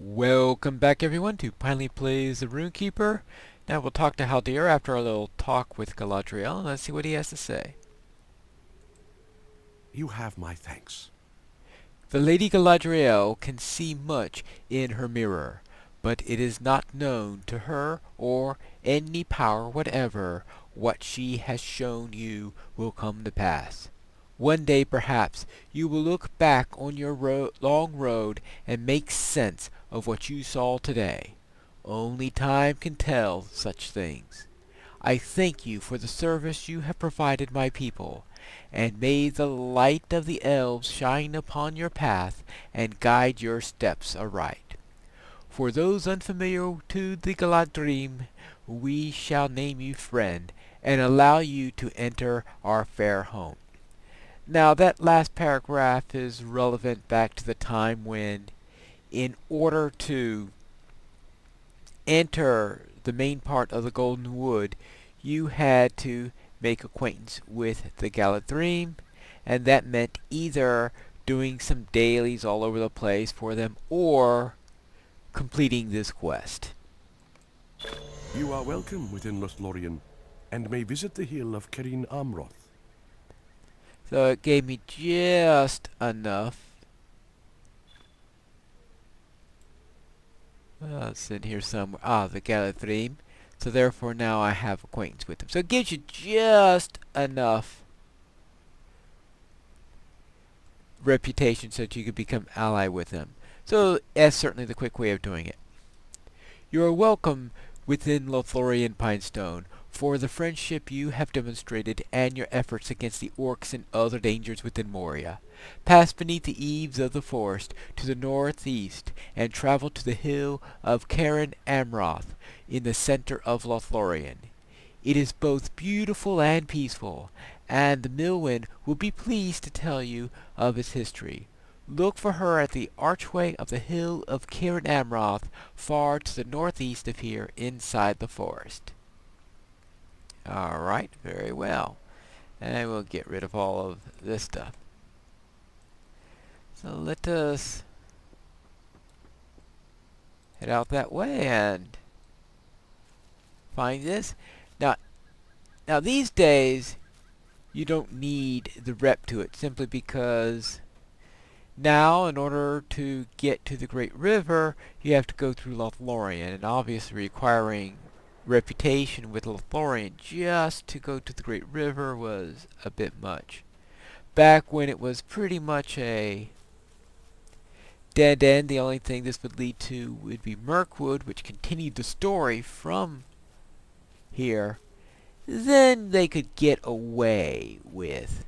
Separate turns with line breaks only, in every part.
Welcome back everyone to Pinely Plays the Rune-keeper. Now we'll talk to Haldir after our little talk with Galadriel, and let's see what he has to say.
You have my thanks.
The Lady Galadriel can see much in her mirror, but it is not known to her or any power whatever what she has shown you will come to pass. One day perhaps you will look back on your long road and make sense of what you saw today. Only time can tell such things. I thank you for the service you have provided my people, and may the light of the elves shine upon your path and guide your steps aright. For those unfamiliar to the Galadrim, we shall name you friend, and allow you to enter our fair home. Now that last paragraph is relevant back to the time when, in order to enter the main part of the Golden Wood, you had to make acquaintance with the Galadrim, and that meant either doing some dailies all over the place for them or completing this quest.
You are welcome within Lothlorien, and may visit the hill of Cerin Amroth.
So it gave me just enough. It's in here somewhere. The Galadrim. So therefore now I have acquaintance with them. So it gives you just enough reputation so that you could become ally with them. So that's certainly the quick way of doing it. You are welcome within Lothlorien Pinestone for the friendship you have demonstrated and your efforts against the orcs and other dangers within Moria. Pass beneath the eaves of the forest to the northeast and travel to the hill of Cerin Amroth in the center of Lothlorien. It is both beautiful and peaceful, and the Milwen will be pleased to tell you of its history. Look for her at the archway of the hill of Cerin Amroth, far to the northeast of here, inside the forest. Alright, very well. And we'll get rid of all of this stuff. So let us head out that way and find this. Now these days, you don't need the rep to it, simply because now, in order to get to the Great River, you have to go through Lothlorien, and obviously requiring reputation with Lothlorien just to go to the Great River was a bit much. Back when it was pretty much a dead end, the only thing this would lead to would be Mirkwood, which continued the story from here. Then they could get away with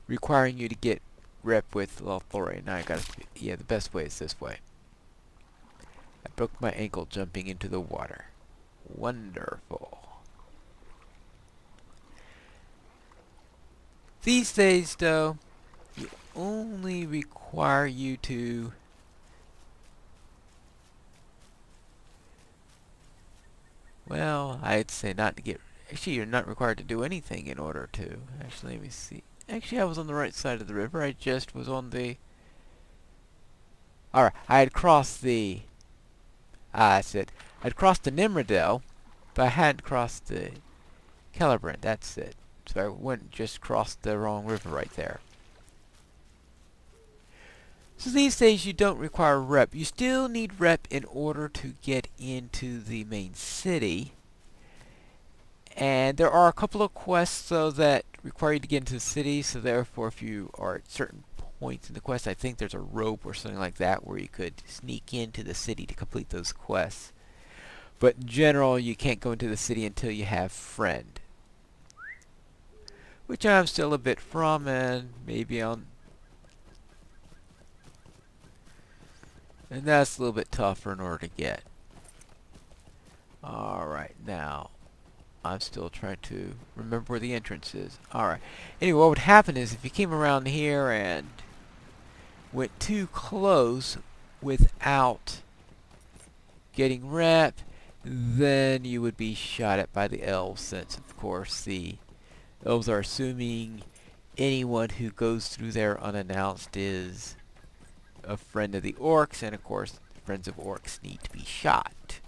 requiring you to get rep with Lothlorien. Now the best way is this way. I broke my ankle jumping into the water. Wonderful. These days, though, you only require you to I'd say not to get... Actually, you're not required to do anything in order to... Actually, let me see. Actually, I was on the right side of the river. I just was on the... Alright, I had crossed the... that's it. I'd crossed the Nimrodel, but I hadn't crossed the Celebrant. That's it. So I wouldn't just cross the wrong river right there. So these days you don't require rep. You still need rep in order to get into the main city. And there are a couple of quests, though, that require you to get into the city. So therefore, if you are at certain points in the quest, I think there's a rope or something like that where you could sneak into the city to complete those quests. But in general, you can't go into the city until you have friend. Which I'm still a bit from, and maybe on... And that's a little bit tougher in order to get. Alright, now, I'm still trying to remember where the entrance is. Alright. Anyway, what would happen is if you came around here and went too close without getting rep, then you would be shot at by the elves, since, of course, the elves are assuming anyone who goes through there unannounced is a friend of the orcs, and of course, friends of orcs need to be shot.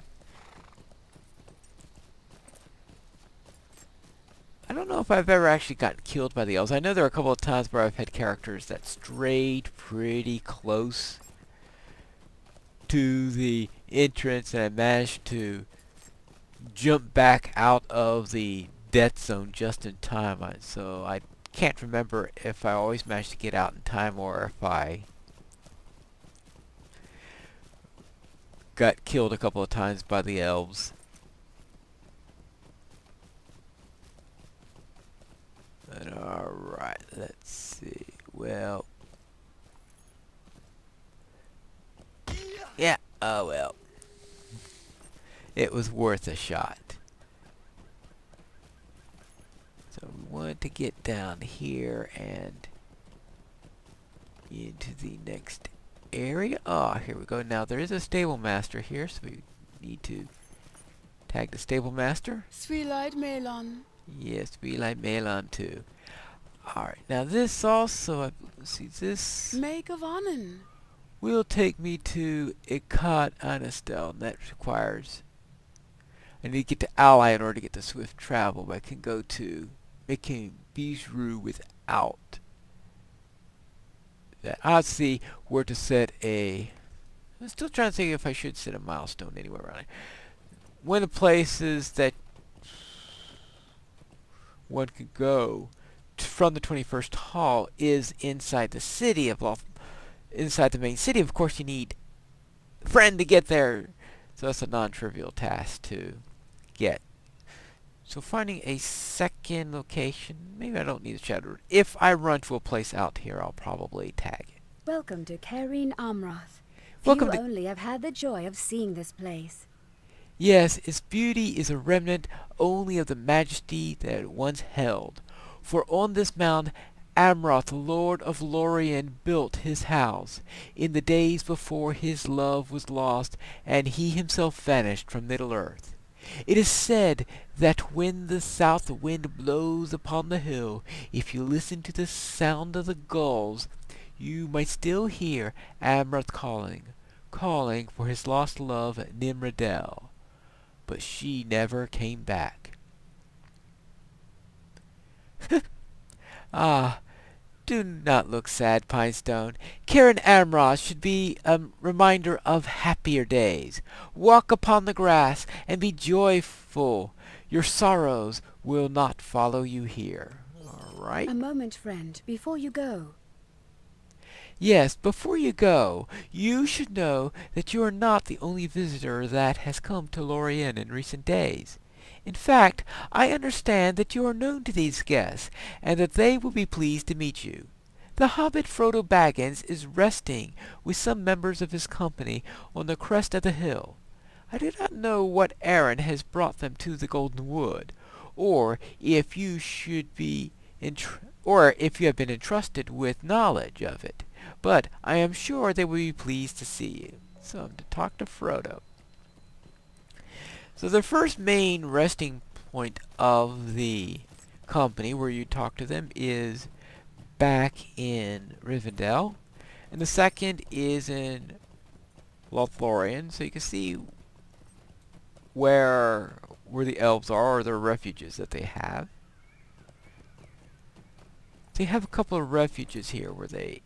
I don't know if I've ever actually gotten killed by the elves. I know there are a couple of times where I've had characters that strayed pretty close to the entrance, and I managed to jump back out of the death zone just in time. So I can't remember if I always managed to get out in time or if I got killed a couple of times by the elves. But alright, let's see. Well, yeah, oh well. It was worth a shot. So we wanted to get down here and into the next area. Ah, here we go. Now there is a stable master here, so we need to tag the stable master.
Sweelight Melon.
Yes, we like Melon too. Alright, now this also, let's see, this
Make of Onnen.
will take me to Ikat Anastel, and that requires, I need to get to Ally in order to get to Swift Travel, but I can go to making Bijou without that. I'll see where to set a, I'm still trying to think if I should set a milestone anywhere around here. One of the places that one could go from the 21st Hall is inside the city of inside the main city. Of course, you need a friend to get there, so that's a non-trivial task to get. So finding a second location, maybe I don't need a shadow. If I run to a place out here, I'll probably tag it.
Welcome to Cerin Amroth.
Welcome
Few
to-
only have had the joy of seeing this place.
Yes, its beauty is a remnant only of the majesty that it once held. For on this mound Amroth, Lord of Lorien, built his house, in the days before his love was lost, and he himself vanished from Middle-earth. It is said that when the south wind blows upon the hill, if you listen to the sound of the gulls, you might still hear Amroth calling for his lost love Nimrodel. But she never came back. Ah, do not look sad, Pinestone. Cerin Amroth should be a reminder of happier days. Walk upon the grass and be joyful. Your sorrows will not follow you here. All right?
A moment, friend, before you go.
Yes, before you go, you should know that you are not the only visitor that has come to Lorien in recent days. In fact, I understand that you are known to these guests, and that they will be pleased to meet you. The hobbit Frodo Baggins is resting with some members of his company on the crest of the hill. I do not know what errand has brought them to the Golden Wood, or if you have been entrusted with knowledge of it, but I am sure they will be pleased to see you. So I'm to talk to Frodo. So the first main resting point of the company where you talk to them is back in Rivendell, and the second is in Lothlorien, so you can see where the elves are, or their refuges that they have. They have a couple of refuges here where they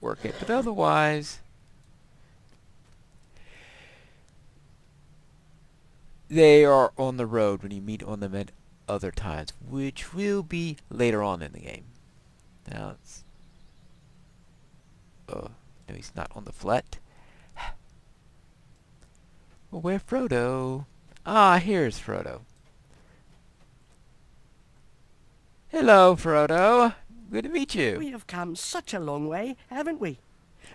work it, but otherwise they are on the road when you meet on them at other times, which will be later on in the game. Now it's... oh, no, he's not on the flat. Well, where's Frodo? Ah, here's Frodo. Hello, Frodo. Good to meet you.
We have come such a long way, haven't we?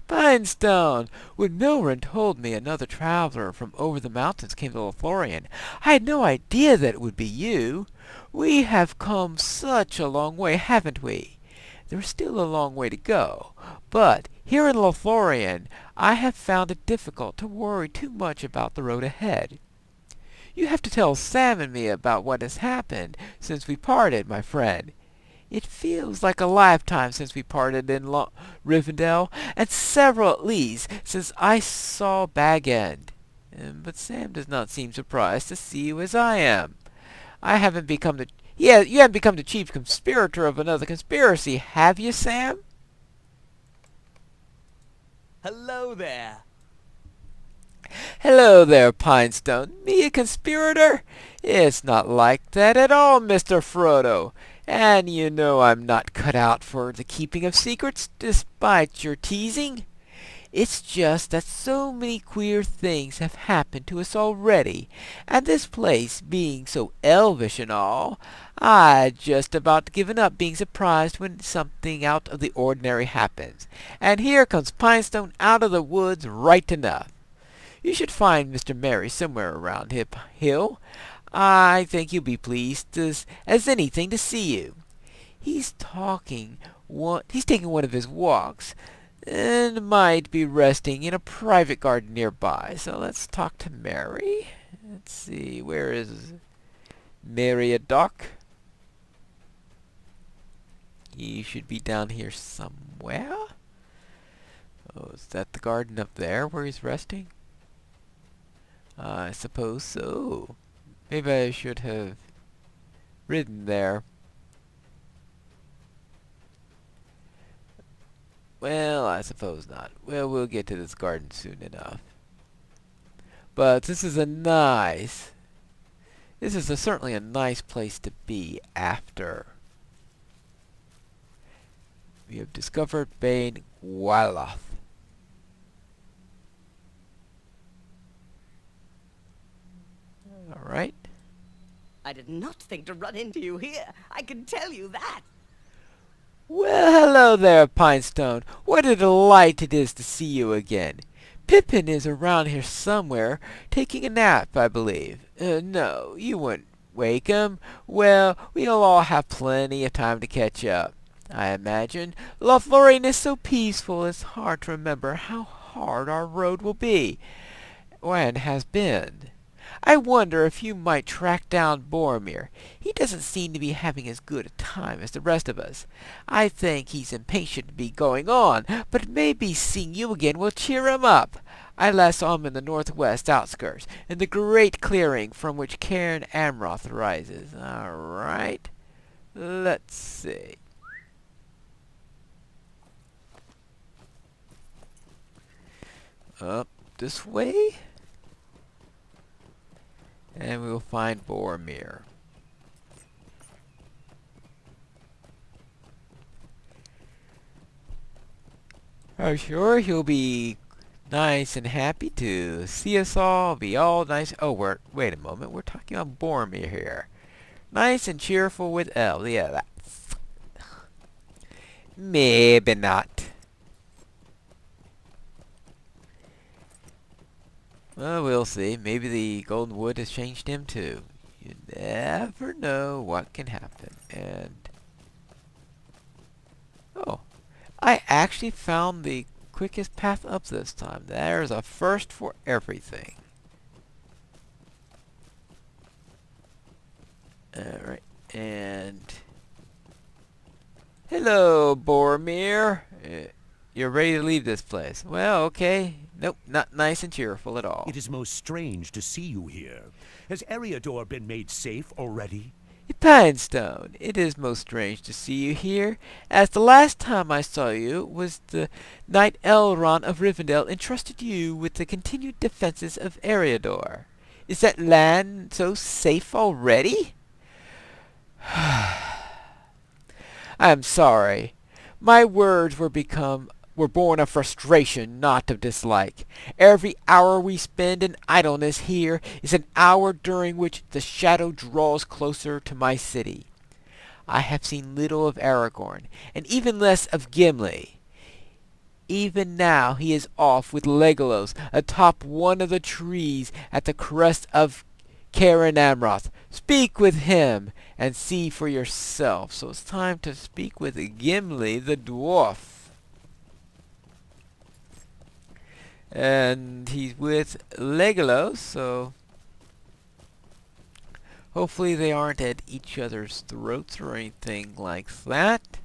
Pinestone! When Milren told me another traveler from over the mountains came to Lothlorien, I had no idea that it would be you. We have come such a long way, haven't we? There is still a long way to go, but here in Lothlorien I have found it difficult to worry too much about the road ahead. You have to tell Sam and me about what has happened since we parted, my friend. It feels like a lifetime since we parted in Rivendell, and several at least since I saw Bag End. But Sam does not seem surprised to see you as I am. I haven't become the Yeah, you haven't become the chief conspirator of another conspiracy, have you, Sam?
Hello there.
Hello there, Pinestone. Me a conspirator? It's not like that at all, Mr. Frodo. And you know I'm not cut out for the keeping of secrets, despite your teasing. It's just that so many queer things have happened to us already, and this place being so elvish and all, I just about given up being surprised when something out of the ordinary happens. And here comes Pinestone out of the woods right enough. You should find Mr. Merry somewhere around Hip Hill. I think he'll be pleased as anything to see you. He's taking one of his walks, and might be resting in a private garden nearby. So let's talk to Mary. Let's see, where is Meriadoc? He should be down here somewhere. Oh, is that the garden up there where he's resting? I suppose so. Maybe I should have ridden there. Well, I suppose not. Well, we'll get to this garden soon enough. But this is certainly a nice place to be after we have discovered Bane Waloth. Alright.
I did not think to run into you here. I can tell you that.
Well, hello there, Pinestone. What a delight it is to see you again. Pippin is around here somewhere, taking a nap, I believe. No, you wouldn't wake him. Well, we'll all have plenty of time to catch up, I imagine. Lothlorien is so peaceful, it's hard to remember how hard our road will be, and has been. I wonder if you might track down Boromir. He doesn't seem to be having as good a time as the rest of us. I think he's impatient to be going on, but maybe seeing you again will cheer him up. I last saw him in the northwest outskirts, in the great clearing from which Cairn Amroth rises. All right. Let's see. Up this way? And we'll find Boromir. I'm sure he'll be nice and happy to see us all, be all nice. Oh, wait a moment, we're talking about Boromir here. Nice and cheerful with elves. Yeah, that's... Maybe not. Well, we'll see. Maybe the Golden Wood has changed him too. You never know what can happen. And... oh, I actually found the quickest path up this time. There's a first for everything. Alright, and... hello, Boromir. You're ready to leave this place. Well, okay. Nope, not nice and cheerful at all.
It is most strange to see you here. Has Eriador been made safe already?
Pinestone, it is most strange to see you here, as the last time I saw you was the Knight Elrond of Rivendell entrusted you with the continued defenses of Eriador. Is that land so safe already? I am sorry. My words were born of frustration, not of dislike. Every hour we spend in idleness here is an hour during which the shadow draws closer to my city. I have seen little of Aragorn, and even less of Gimli. Even now he is off with Legolas atop one of the trees at the crest of Cairn Amroth. Speak with him and see for yourself. So it's time to speak with Gimli the dwarf. And he's with Legolas, so Hopefully they aren't at each other's throats or anything like that.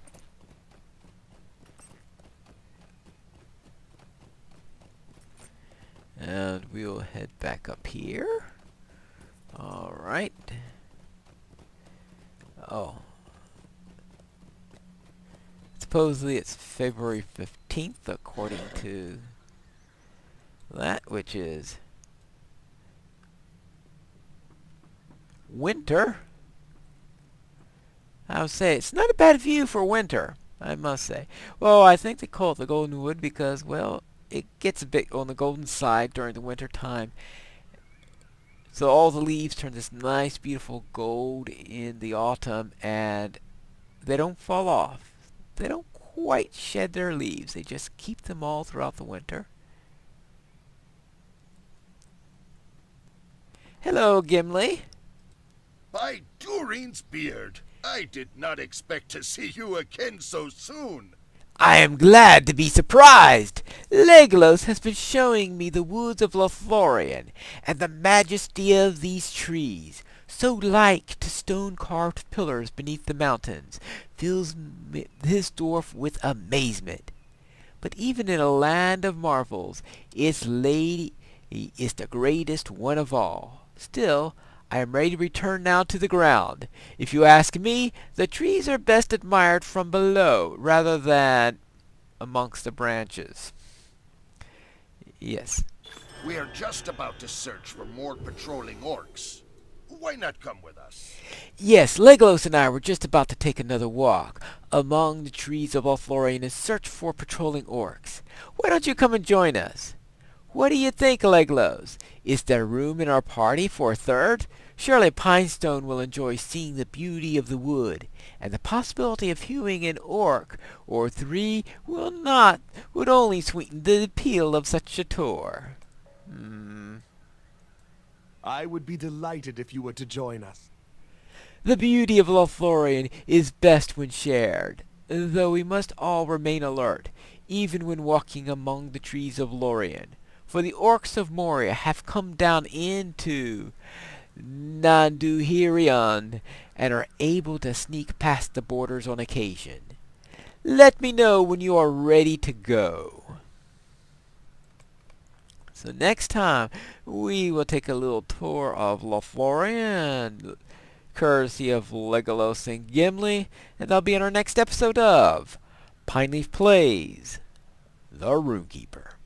And we'll head back up here. Alright. Oh. Supposedly it's February 15th according to that, which is winter. I would say it's not a bad view for winter, I must say. Well, I think they call it the Golden Wood because, well, it gets a bit on the golden side during the winter time. So all the leaves turn this nice, beautiful gold in the autumn, and they don't fall off. They don't quite shed their leaves. They just keep them all throughout the winter. Hello, Gimli.
By Durin's beard, I did not expect to see you again so soon.
I am glad to be surprised. Legolas has been showing me the woods of Lothlorien, and the majesty of these trees, so like to stone-carved pillars beneath the mountains, fills this dwarf with amazement. But even in a land of marvels, its lady is the greatest one of all. Still, I am ready to return now to the ground. If you ask me, the trees are best admired from below, rather than amongst the branches. Yes.
We are just about to search for more patrolling orcs. Why not come with us?
Yes, Legolas and I were just about to take another walk among the trees of Lothlorien and search for patrolling orcs. Why don't you come and join us? What do you think, Legolas? Is there room in our party for a third? Surely Pinestone will enjoy seeing the beauty of the wood, and the possibility of hewing an orc or three would only sweeten the appeal of such a tour.
I would be delighted if you were to join us.
The beauty of Lothlorien is best when shared, though we must all remain alert, even when walking among the trees of Lorien. For the orcs of Moria have come down into Nanduhirion and are able to sneak past the borders on occasion. Let me know when you are ready to go. So next time, we will take a little tour of Lothlorien, courtesy of Legolas and Gimli, and that'll be in our next episode of Pineleaf Plays, the Rune-keeper.